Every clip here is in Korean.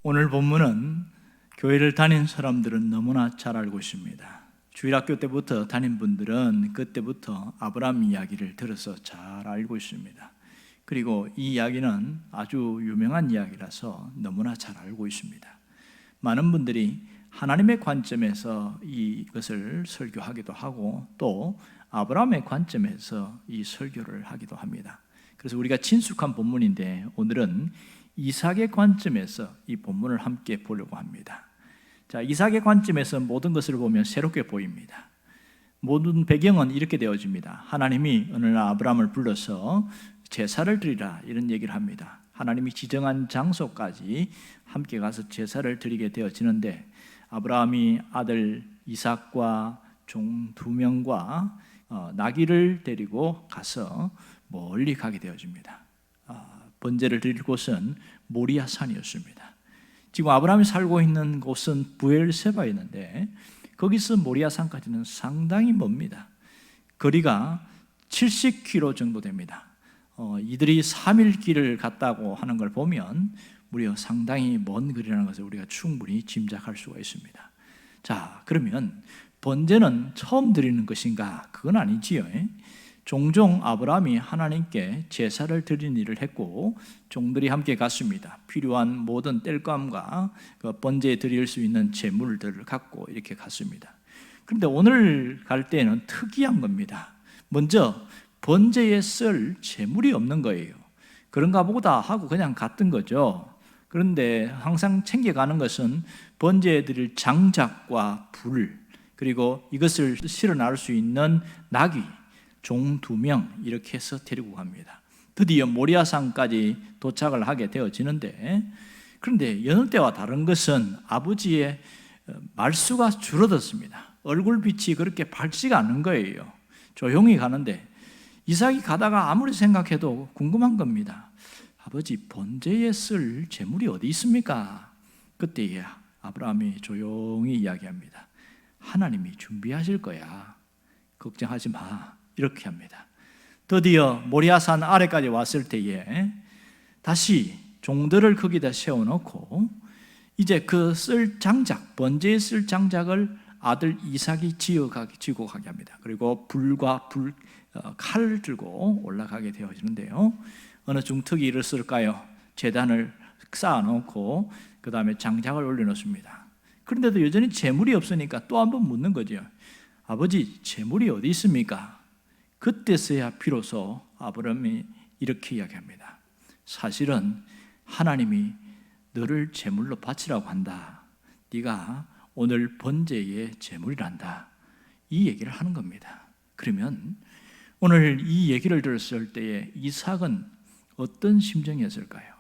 오늘 본문은 교회를 다닌 사람들은 너무나 잘 알고 있습니다. 주일학교 때부터 다닌 분들은 그때부터 아브라함 이야기를 들어서 잘 알고 있습니다. 그리고 이 이야기는 아주 유명한 이야기라서 너무나 잘 알고 있습니다. 많은 분들이 하나님의 관점에서 이것을 설교하기도 하고 또 아브라함의 관점에서 이 설교를 하기도 합니다. 그래서 우리가 친숙한 본문인데 오늘은 이삭의 관점에서 이 본문을 함께 보려고 합니다. 자, 이삭의 관점에서 모든 것을 보면 새롭게 보입니다. 모든 배경은 이렇게 되어집니다. 하나님이 어느 날 아브라함을 불러서 제사를 드리라 이런 얘기를 합니다. 하나님이 지정한 장소까지 함께 가서 제사를 드리게 되어지는데 아브라함이 아들 이삭과 종 2명과 나귀를 데리고 가서 멀리 가게 되어집니다. 번제를 드릴 곳은 모리아 산이었습니다. 지금 아브라함이 살고 있는 곳은 부엘세바였는데 거기서 모리아 산까지는 상당히 멉니다. 거리가 70km 정도 됩니다. 이들이 3일 길을 갔다고 하는 걸 보면 무려 상당히 먼 거리라는 것을 우리가 충분히 짐작할 수가 있습니다. 자, 그러면 번제는 처음 드리는 것인가? 그건 아니지요. 종종 아브라함이 하나님께 제사를 드리는 일을 했고 종들이 함께 갔습니다. 필요한 모든 땔감과 그 번제에 드릴 수 있는 제물들을 갖고 이렇게 갔습니다. 그런데 오늘 갈 때는 특이한 겁니다. 먼저 번제에 쓸 제물이 없는 거예요. 그런가 보다 하고 그냥 갔던 거죠. 그런데 항상 챙겨가는 것은 번제에 드릴 장작과 불, 그리고 이것을 실어 나를 수 있는 나귀, 종 2명 이렇게 해서 데리고 갑니다. 드디어 모리아산까지 도착을 하게 되어지는데 그런데 여느 때와 다른 것은 아버지의 말수가 줄어들었습니다. 얼굴빛이 그렇게 밝지가 않은 거예요. 조용히 가는데 이삭이 가다가 아무리 생각해도 궁금한 겁니다. 아버지, 번제에 쓸 제물이 어디 있습니까? 그때 아브라함이 조용히 이야기합니다. 하나님이 준비하실 거야. 걱정하지 마. 이렇게 합니다. 드디어 모리아산 아래까지 왔을 때에 다시 종들을 거기다 세워놓고 이제 그 쓸 장작, 번제에 쓸 장작을 아들 이삭이 지고 가게 합니다. 그리고 불과 칼을 들고 올라가게 되어지는데요. 어느 중특이 일었을까요? 제단을 쌓아놓고 그 다음에 장작을 올려놓습니다. 그런데도 여전히 제물이 없으니까 또 한 번 묻는 거죠. 아버지, 제물이 어디 있습니까? 그때서야 비로소 아브라함이 이렇게 이야기합니다. 사실은 하나님이 너를 제물로 바치라고 한다. 네가 오늘 번제의 제물이란다. 이 얘기를 하는 겁니다. 그러면 오늘 이 얘기를 들었을 때에 이삭은 어떤 심정이었을까요?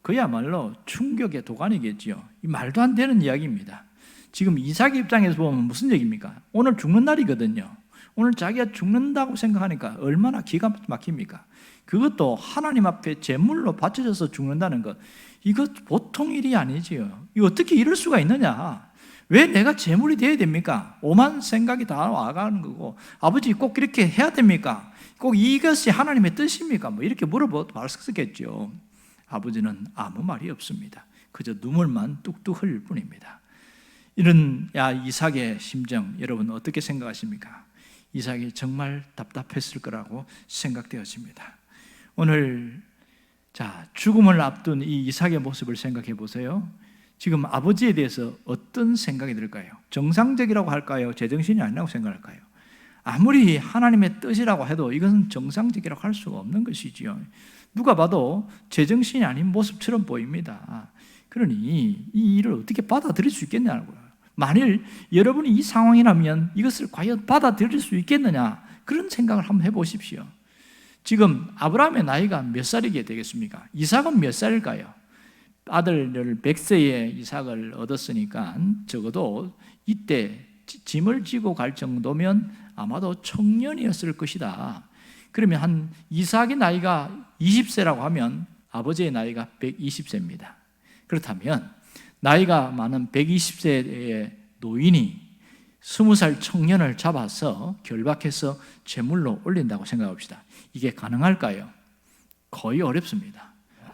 그야말로 충격의 도가니겠지요. 이 말도 안 되는 이야기입니다. 지금 이삭 입장에서 보면 무슨 얘기입니까? 오늘 죽는 날이거든요. 오늘 자기가 죽는다고 생각하니까 얼마나 기가 막힙니까? 그것도 하나님 앞에 제물로 바쳐져서 죽는다는 것, 이거 보통 일이 아니지요. 이거 어떻게 이럴 수가 있느냐? 왜 내가 제물이 되어야 됩니까? 오만 생각이 다 와가는 거고, 아버지 꼭 이렇게 해야 됩니까? 꼭 이것이 하나님의 뜻입니까? 뭐 이렇게 물어봤겠죠. 아버지는 아무 말이 없습니다. 그저 눈물만 뚝뚝 흘릴 뿐입니다. 이런 이삭의 심정, 여러분 어떻게 생각하십니까? 이삭이 정말 답답했을 거라고 생각되어집니다. 오늘 죽음을 앞둔 이 이삭의 모습을 생각해 보세요. 지금 아버지에 대해서 어떤 생각이 들까요? 정상적이라고 할까요? 제정신이 아니라고 생각할까요? 아무리 하나님의 뜻이라고 해도 이것은 정상적이라고 할 수가 없는 것이지요. 누가 봐도 제정신이 아닌 모습처럼 보입니다. 그러니 이 일을 어떻게 받아들일 수 있겠냐고요. 만일 여러분이 이 상황이라면 이것을 과연 받아들일 수 있겠느냐, 그런 생각을 한번 해보십시오. 지금 아브라함의 나이가 몇 살이게 되겠습니까? 이삭은 몇 살일까요? 아들을 100세에 이삭을 얻었으니까 적어도 이때 짐을 지고 갈 정도면 아마도 청년이었을 것이다. 그러면 한 이삭의 나이가 20세라고 하면 아버지의 나이가 120세입니다. 그렇다면 나이가 많은 120세의 노인이 20살 청년을 잡아서 결박해서 제물로 올린다고 생각합시다. 이게 가능할까요? 거의 어렵습니다.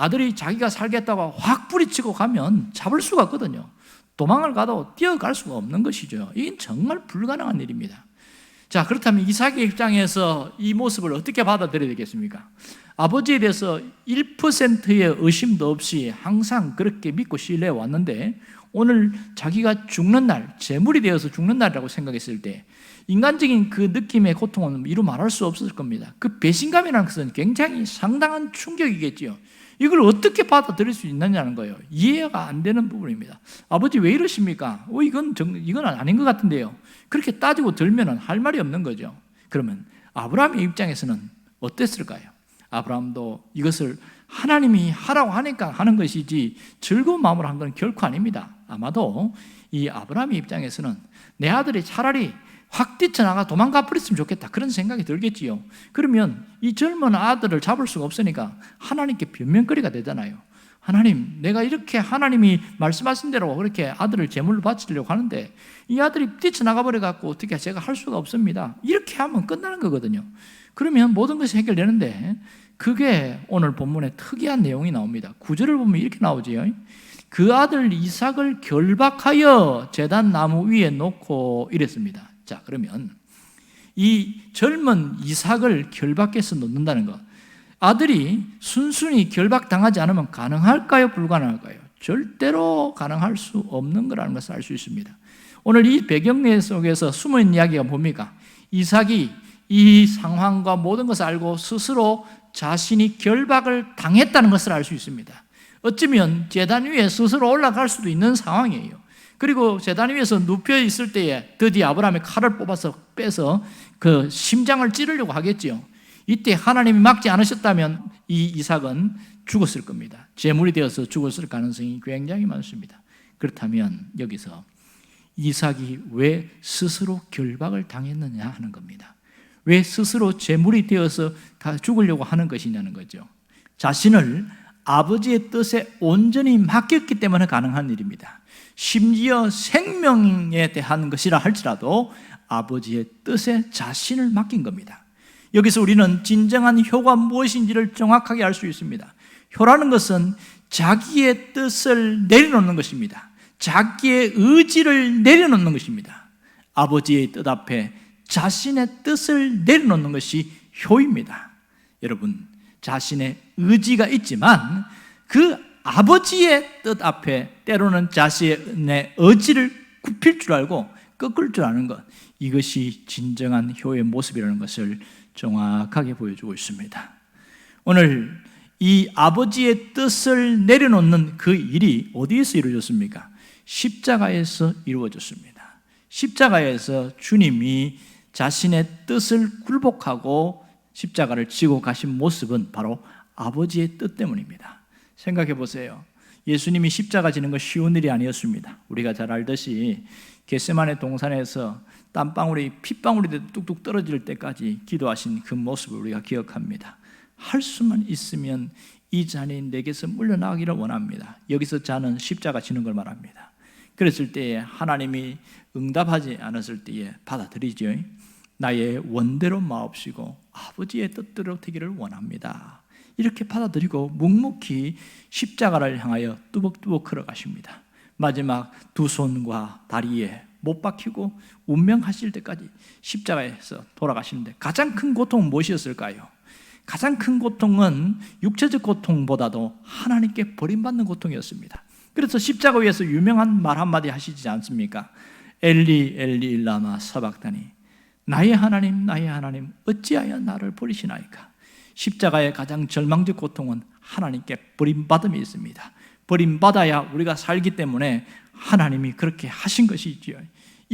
아들이 자기가 살겠다고 확 뿌리치고 가면 잡을 수가 없거든요. 도망을 가도 뛰어갈 수가 없는 것이죠. 이건 정말 불가능한 일입니다. 자, 그렇다면 이삭의 입장에서 이 모습을 어떻게 받아들여야 되겠습니까? 아버지에 대해서 1%의 의심도 없이 항상 그렇게 믿고 신뢰해 왔는데 오늘 자기가 죽는 날, 제물이 되어서 죽는 날이라고 생각했을 때 인간적인 그 느낌의 고통은 이루 말할 수 없을 겁니다. 그 배신감이라는 것은 굉장히 상당한 충격이겠지요. 이걸 어떻게 받아들일 수 있느냐는 거예요. 이해가 안 되는 부분입니다. 아버지 왜 이러십니까? 이건 아닌 것 같은데요. 그렇게 따지고 들면 할 말이 없는 거죠. 그러면 아브라함의 입장에서는 어땠을까요? 아브라함도 이것을 하나님이 하라고 하니까 하는 것이지 즐거운 마음으로 한 건 결코 아닙니다. 아마도 이 아브라함의 입장에서는 내 아들이 차라리 확 뛰쳐나가 도망가 버렸으면 좋겠다, 그런 생각이 들겠지요. 그러면 이 젊은 아들을 잡을 수가 없으니까 하나님께 변명거리가 되잖아요. 하나님, 내가 이렇게 하나님이 말씀하신 대로 그렇게 아들을 제물로 바치려고 하는데 이 아들이 뛰쳐나가 버려갖고 어떻게 제가 할 수가 없습니다. 이렇게 하면 끝나는 거거든요. 그러면 모든 것이 해결되는데 그게 오늘 본문에 특이한 내용이 나옵니다. 9절을 보면 이렇게 나오지요. 그 아들 이삭을 결박하여 제단 나무 위에 놓고 이랬습니다. 자, 그러면 이 젊은 이삭을 결박해서 놓는다는 것, 아들이 순순히 결박당하지 않으면 가능할까요? 불가능할까요? 절대로 가능할 수 없는 거라는 것을 알 수 있습니다. 오늘 이 배경 속에서 숨어있는 이야기가 뭡니까? 이삭이 이 상황과 모든 것을 알고 스스로 자신이 결박을 당했다는 것을 알 수 있습니다. 어쩌면 제단 위에 스스로 올라갈 수도 있는 상황이에요. 그리고 제단 위에서 눕혀 있을 때에 드디어 아브라함이 칼을 뽑아서 빼서 그 심장을 찌르려고 하겠지요. 이때 하나님이 막지 않으셨다면 이 이삭은 죽었을 겁니다. 제물이 되어서 죽었을 가능성이 굉장히 많습니다. 그렇다면 여기서 이삭이 왜 스스로 결박을 당했느냐 하는 겁니다. 왜 스스로 제물이 되어서 죽으려고 하는 것이냐는 거죠. 자신을 아버지의 뜻에 온전히 맡겼기 때문에 가능한 일입니다. 심지어 생명에 대한 것이라 할지라도 아버지의 뜻에 자신을 맡긴 겁니다. 여기서 우리는 진정한 효가 무엇인지를 정확하게 알 수 있습니다. 효라는 것은 자기의 뜻을 내려놓는 것입니다. 자기의 의지를 내려놓는 것입니다. 아버지의 뜻 앞에 자신의 뜻을 내려놓는 것이 효입니다. 여러분, 자신의 의지가 있지만 그 아버지의 뜻 앞에 때로는 자신의 의지를 굽힐 줄 알고 꺾을 줄 아는 것, 이것이 진정한 효의 모습이라는 것을 정확하게 보여주고 있습니다. 오늘 이 아버지의 뜻을 내려놓는 그 일이 어디에서 이루어졌습니까? 십자가에서 이루어졌습니다. 십자가에서 주님이 자신의 뜻을 굴복하고 십자가를 지고 가신 모습은 바로 아버지의 뜻 때문입니다. 생각해 보세요. 예수님이 십자가 지는 거 쉬운 일이 아니었습니다. 우리가 잘 알듯이 겟세마네 동산에서 땀방울이 핏방울이 뚝뚝 떨어질 때까지 기도하신 그 모습을 우리가 기억합니다. 할 수만 있으면 이 잔이 내게서 물러나기를 원합니다. 여기서 잔은 십자가 지는 걸 말합니다. 그랬을 때에 하나님이 응답하지 않았을 때에 받아들이죠. 나의 원대로 마옵시고 아버지의 뜻대로 되기를 원합니다. 이렇게 받아들이고 묵묵히 십자가를 향하여 뚜벅뚜벅 걸어가십니다. 마지막 두 손과 다리에 못 박히고 운명하실 때까지 십자가에서 돌아가시는데 가장 큰 고통은 무엇이었을까요? 가장 큰 고통은 육체적 고통보다도 하나님께 버림받는 고통이었습니다. 그래서 십자가 위에서 유명한 말 한마디 하시지 않습니까? 엘리 엘리 라마 사박다니, 나의 하나님 어찌하여 나를 버리시나이까. 십자가의 가장 절망적 고통은 하나님께 버림받음이 있습니다. 버림받아야 우리가 살기 때문에 하나님이 그렇게 하신 것이지요.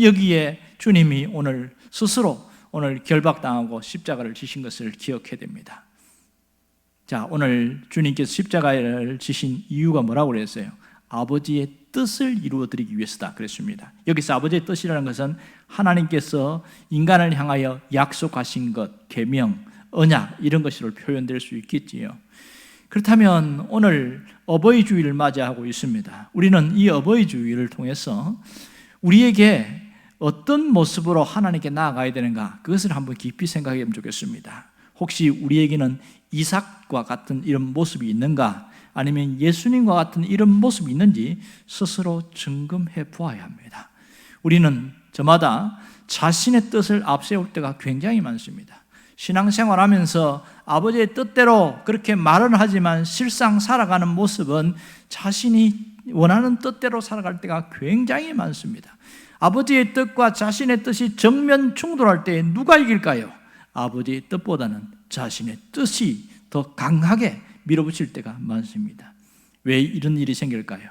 여기에 주님이 오늘 스스로 결박당하고 십자가를 지신 것을 기억해야 됩니다. 자, 오늘 주님께서 십자가를 지신 이유가 뭐라고 그랬어요? 아버지의 뜻을 이루어드리기 위해서다 그랬습니다. 여기서 아버지의 뜻이라는 것은 하나님께서 인간을 향하여 약속하신 것, 계명, 언약, 이런 것으로 표현될 수 있겠지요. 그렇다면 오늘 어버이 주일을 맞이하고 있습니다. 우리는 이 어버이 주일을 통해서 우리에게 어떤 모습으로 하나님께 나아가야 되는가, 그것을 한번 깊이 생각하면 좋겠습니다. 혹시 우리에게는 이삭과 같은 이런 모습이 있는가? 아니면 예수님과 같은 이런 모습이 있는지 스스로 점검해 보아야 합니다. 우리는 저마다 자신의 뜻을 앞세울 때가 굉장히 많습니다. 신앙생활하면서 아버지의 뜻대로 그렇게 말은 하지만 실상 살아가는 모습은 자신이 원하는 뜻대로 살아갈 때가 굉장히 많습니다. 아버지의 뜻과 자신의 뜻이 정면 충돌할 때 누가 이길까요? 아버지의 뜻보다는 자신의 뜻이 더 강하게 밀어붙일 때가 많습니다. 왜 이런 일이 생길까요?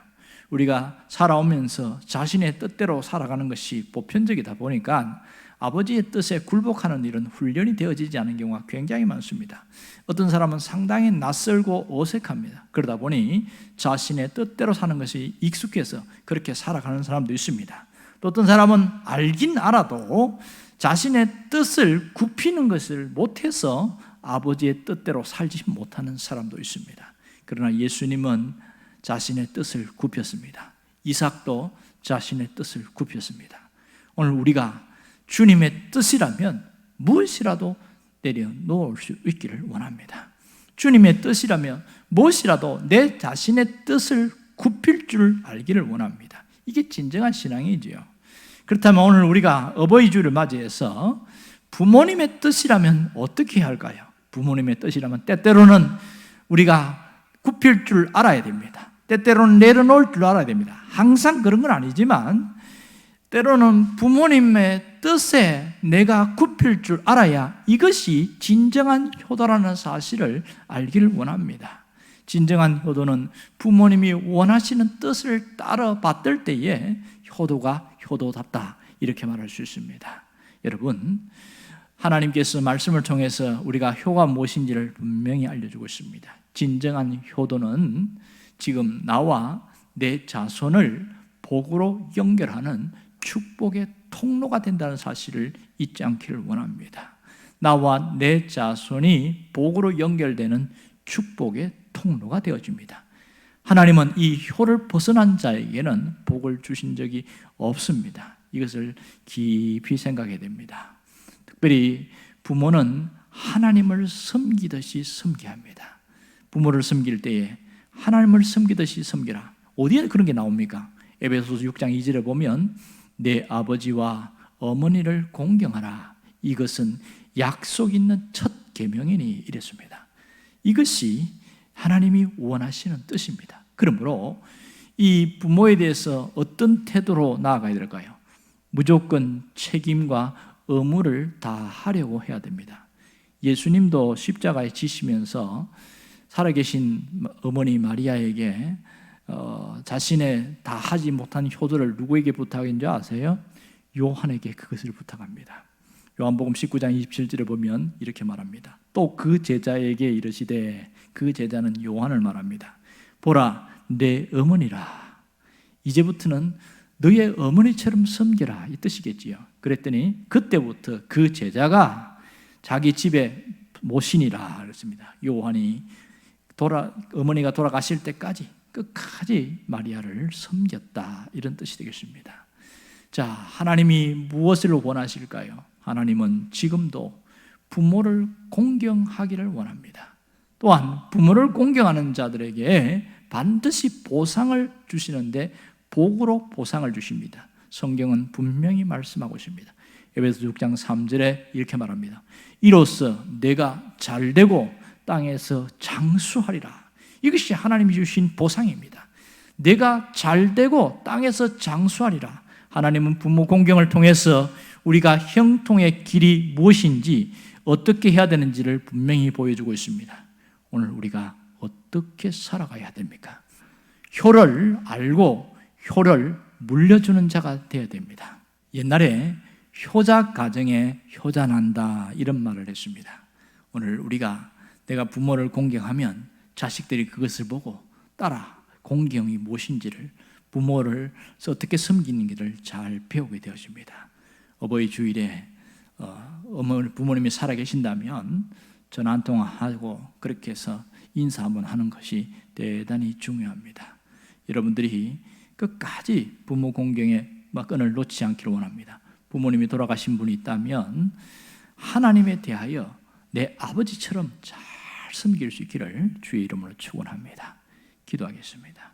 우리가 살아오면서 자신의 뜻대로 살아가는 것이 보편적이다 보니까 아버지의 뜻에 굴복하는 일은 훈련이 되어지지 않은 경우가 굉장히 많습니다. 어떤 사람은 상당히 낯설고 어색합니다. 그러다 보니 자신의 뜻대로 사는 것이 익숙해서 그렇게 살아가는 사람도 있습니다. 또 어떤 사람은 알긴 알아도 자신의 뜻을 굽히는 것을 못해서 아버지의 뜻대로 살지 못하는 사람도 있습니다. 그러나 예수님은 자신의 뜻을 굽혔습니다. 이삭도 자신의 뜻을 굽혔습니다. 오늘 우리가 주님의 뜻이라면 무엇이라도 내려놓을 수 있기를 원합니다. 주님의 뜻이라면 무엇이라도 내 자신의 뜻을 굽힐 줄 알기를 원합니다. 이게 진정한 신앙이지요. 그렇다면 오늘 우리가 어버이주를 맞이해서 부모님의 뜻이라면 어떻게 해야 할까요? 부모님의 뜻이라면 때때로는 우리가 굽힐 줄 알아야 됩니다. 때때로는 내려놓을 줄 알아야 됩니다. 항상 그런 건 아니지만 때로는 부모님의 뜻에 내가 굽힐 줄 알아야 이것이 진정한 효도라는 사실을 알기를 원합니다. 진정한 효도는 부모님이 원하시는 뜻을 따라 받들 때에 효도가 효도답다 이렇게 말할 수 있습니다. 여러분, 하나님께서 말씀을 통해서 우리가 효가 무엇인지를 분명히 알려주고 있습니다. 진정한 효도는 지금 나와 내 자손을 복으로 연결하는 축복의 통로가 된다는 사실을 잊지 않기를 원합니다. 나와 내 자손이 복으로 연결되는 축복의 통로가 되어집니다. 하나님은 이 효를 벗어난 자에게는 복을 주신 적이 없습니다. 이것을 깊이 생각해야 됩니다. 특별히 부모는 하나님을 섬기듯이 섬겨야 합니다. 부모를 섬길 때에 하나님을 섬기듯이 섬기라. 어디에 그런 게 나옵니까? 에베소서 6장 2절에 보면 내 아버지와 어머니를 공경하라. 이것은 약속 있는 첫 계명이니 이랬습니다. 이것이 하나님이 원하시는 뜻입니다. 그러므로 이 부모에 대해서 어떤 태도로 나아가야 될까요? 무조건 책임과 의무를 다하려고 해야 됩니다. 예수님도 십자가에 지시면서 살아계신 어머니 마리아에게 자신의 다 하지 못한 효도를 누구에게 부탁한 줄 아세요? 요한에게 그것을 부탁합니다. 요한복음 19장 27절에 보면 이렇게 말합니다. 또 그 제자에게 이르시되, 그 제자는 요한을 말합니다. 보라, 내 어머니라. 이제부터는 너의 어머니처럼 섬겨라, 이 뜻이겠지요. 그랬더니 그때부터 그 제자가 자기 집에 모시니라 그랬습니다. 요한이 어머니가 돌아가실 때까지 끝까지 마리아를 섬겼다, 이런 뜻이 되겠습니다. 자, 하나님이 무엇을 원하실까요? 하나님은 지금도 부모를 공경하기를 원합니다. 또한 부모를 공경하는 자들에게 반드시 보상을 주시는데 복으로 보상을 주십니다. 성경은 분명히 말씀하고 있습니다. 에베소 6장 3절에 이렇게 말합니다. 이로써 내가 잘되고 땅에서 장수하리라. 이것이 하나님이 주신 보상입니다. 내가 잘되고 땅에서 장수하리라. 하나님은 부모 공경을 통해서 우리가 형통의 길이 무엇인지 어떻게 해야 되는지를 분명히 보여주고 있습니다. 오늘 우리가 어떻게 살아가야 됩니까? 효를 알고 효를 물려주는 자가 되어야 됩니다. 옛날에 효자 가정에 효자 난다, 이런 말을 했습니다. 오늘 우리가 내가 부모를 공경하면 자식들이 그것을 보고 따라 공경이 무엇인지를, 부모를 어떻게 섬기는지를 잘 배우게 되어집니다. 어버이 주일에 부모님이 살아계신다면 전화 한 통화하고 그렇게 해서 인사 한번 하는 것이 대단히 중요합니다. 여러분들이 끝까지 부모 공경의 끈을 놓지 않기를 원합니다. 부모님이 돌아가신 분이 있다면 하나님에 대하여 내 아버지처럼 잘 섬길 수 있기를 주의 이름으로 축원합니다. 기도하겠습니다.